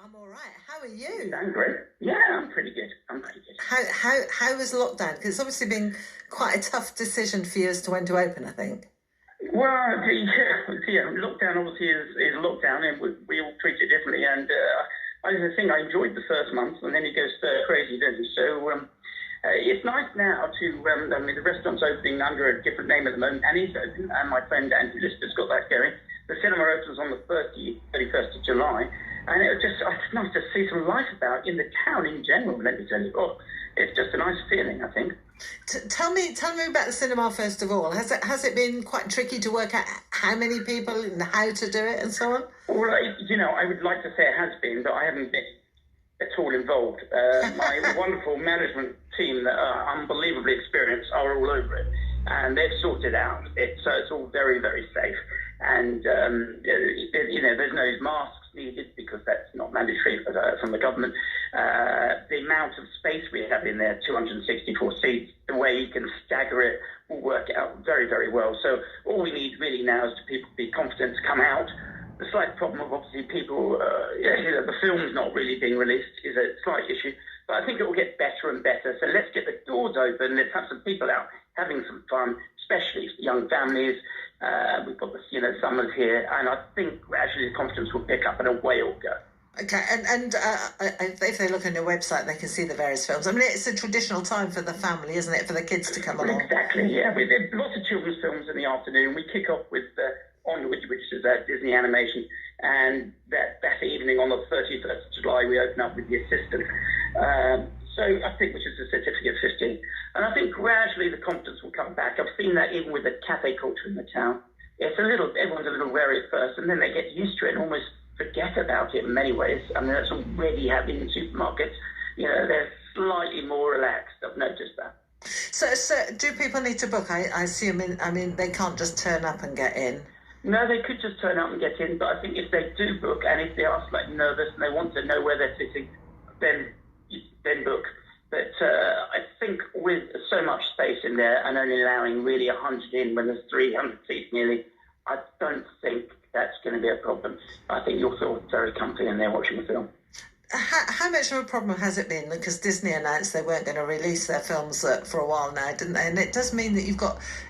I'm all right. How are you? I'm great. Yeah, I'm pretty good. How was lockdown? Because it's obviously been quite a tough decision for you as to when to open, I think. Well, lockdown obviously is lockdown, and we all treat it differently. And I think I enjoyed the first month, and then it goes crazy, doesn't it? So it's nice now to. The restaurant's opening under a different name at the moment, and it's open. And my friend Andrew Lister's got that going. The cinema opens on the 31st of July, and it's nice to see some life about in the town in general. Let me tell you, it's just a nice feeling, I think. Tell me about the cinema first of all. Has it been quite tricky to work out how many people and how to do it and so on? Well, I would like to say it has been, but I haven't been at all involved. My wonderful management team that are unbelievably experienced are all over it, and they've sorted out. So it's all very, very safe. And, there's no masks needed because that's not mandatory from the government. The amount of space we have in there, 264 seats, the way you can stagger it will work out very, very well. So all we need really now is to people be confident to come out. The slight problem of obviously people, the film's not really being released is a slight issue. But I think it will get better and better. So let's get the doors open. Let's have some people out having some fun, especially young families. We've got the summers here, and I think gradually the confidence will pick up and away it'll go. Okay, and if they look on your website, they can see the various films. I mean, it's a traditional time for the family, isn't it, for the kids to come along? Exactly, yeah. There's lots of children's films in the afternoon. We kick off with Onward, which is Disney animation, and that evening on the 31st of July, we open up with The Assistant. So I think, which is a certificate of 15. And I think gradually the confidence will come back. I've seen that even with the cafe culture in the town. Everyone's a little wary at first, and then they get used to it and almost forget about it in many ways. I mean, that's already happening in supermarkets. They're slightly more relaxed. I've noticed that. So do people need to book? I assume, they can't just turn up and get in. No, they could just turn up and get in, but I think if they do book, and if they are slightly nervous and they want to know where they're sitting, then book. But I think with so much space in there and only allowing really 100 in when there's 300 seats nearly, I don't think that's going to be a problem. I think you'll feel very comfy in there watching the film. How much of a problem has it been? Because Disney announced they weren't going to release their films for a while now, didn't they? And it does mean that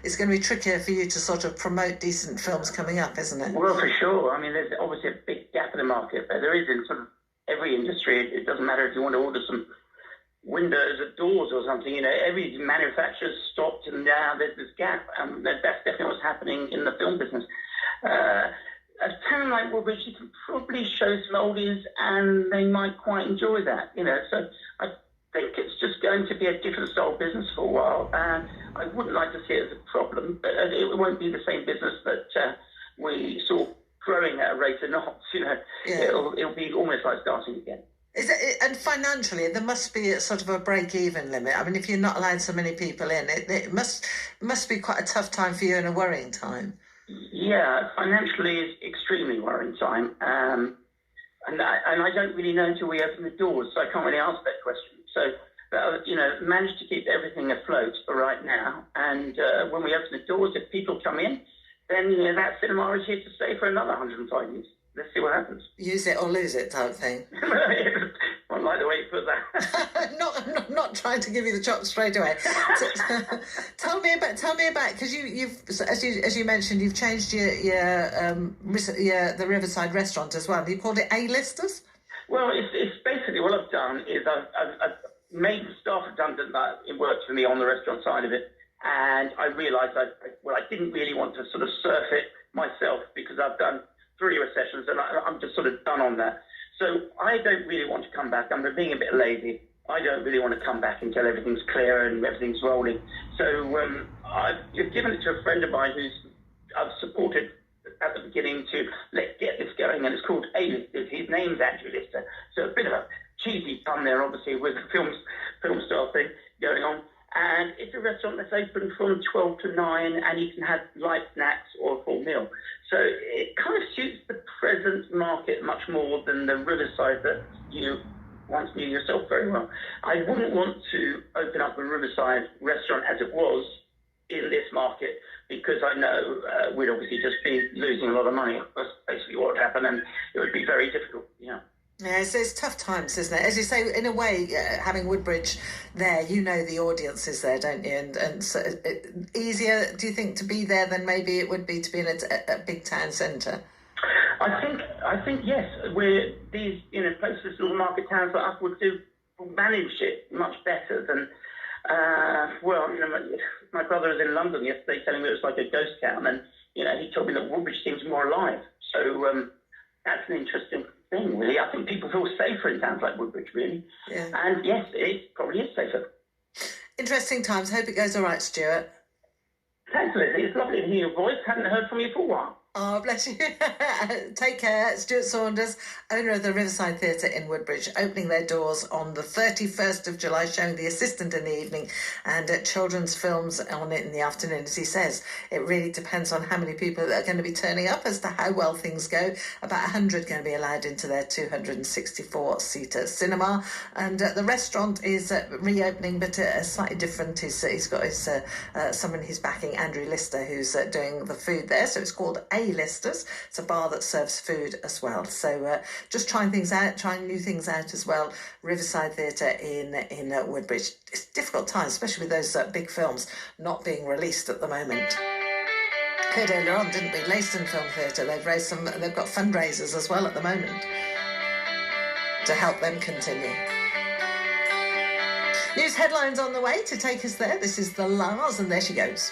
it's going to be trickier for you to sort of promote decent films coming up, isn't it? Well, for sure. I mean, there's obviously a big gap in the market, but there is in sort of every industry. It doesn't matter if you want to order some windows or doors or something, every manufacturer's stopped, and now there's this gap. That's definitely what's happening in the film business. A town like Woodbridge, you can probably show some oldies and they might quite enjoy that, So I think it's just going to be a different style business for a while, and I wouldn't like to see it as a problem, but it won't be the same business that we saw growing at a rate of knots, Yeah. It'll be almost like starting again. And financially, there must be a sort of a break-even limit. I mean, if you're not allowed so many people in, it must be quite a tough time for you and a worrying time. Yeah, financially it's extremely worrying time. And I don't really know until we open the doors, so I can't really answer that question. So, managed to keep everything afloat for right now. And when we open the doors, if people come in, then, that cinema is here to stay for another 105 years. Let's see what happens. Use it or lose it type thing. I like the way you put that. not trying to give you the chop straight away. Tell me about because you've as you mentioned, you've changed the Riverside restaurant as well. You called it A-listers. Well, it's basically what I've done is I've made the staff redundant that it worked for me on the restaurant side of it, and I realised I didn't really want to sort of surf it myself because I've done 3 recessions and I'm just sort of done on that. So I don't really want to come back. I'm being a bit lazy. I don't really want to come back until everything's clear and everything's rolling. So I've given it to a friend of mine I've supported at the beginning to get this going, and it's called A-Listers. His name's Andrew Lister. So a bit of a cheesy pun there, obviously, with the film star thing going on. And it's a restaurant that's open from 12 to 9, and you can have light snacks or a full meal. So it kind of suits the present market much more than the Riverside that you once knew yourself very well. I wouldn't want to open up a Riverside restaurant as it was in this market, because I know we'd obviously just be losing a lot of money. That's basically what would happen, and it would be very difficult, Yeah, it's tough times, isn't it? As you say, in a way, having Woodbridge there, you know the audience is there, don't you? And so easier, do you think, to be there than maybe it would be to be in a big town centre? I think yes. We're these places, little market towns like us would manage it much better than. My brother was in London yesterday telling me it was like a ghost town, and he told me that Woodbridge seems more alive. So that's an interesting thing, really. I think people feel safer in towns like Woodbridge, really. Yeah. And yes, it probably is safer. Interesting times. Hope it goes all right, Stuart. Thanks, Lizzie. It's lovely to hear your voice. Hadn't heard from you for a while. Oh, bless you. Take care. Stuart Saunders, owner of the Riverside Theatre in Woodbridge, opening their doors on the 31st of July, showing The Assistant in the evening and children's films on it in the afternoon. As he says, it really depends on how many people are going to be turning up as to how well things go. About 100 going to be allowed into their 264-seater cinema. And the restaurant is reopening, but slightly different. He's got someone he's backing, Andrew Lister, who's doing the food there. So it's called A-Listers. It's a bar that serves food as well. So just trying new things out as well. Riverside Theatre in Woodbridge. It's difficult times, especially with those big films not being released at the moment. Heard earlier on, didn't we? Leyston Film Theatre. They've got fundraisers as well at the moment to help them continue. News headlines on the way to take us there. This is the Lars, and there she goes.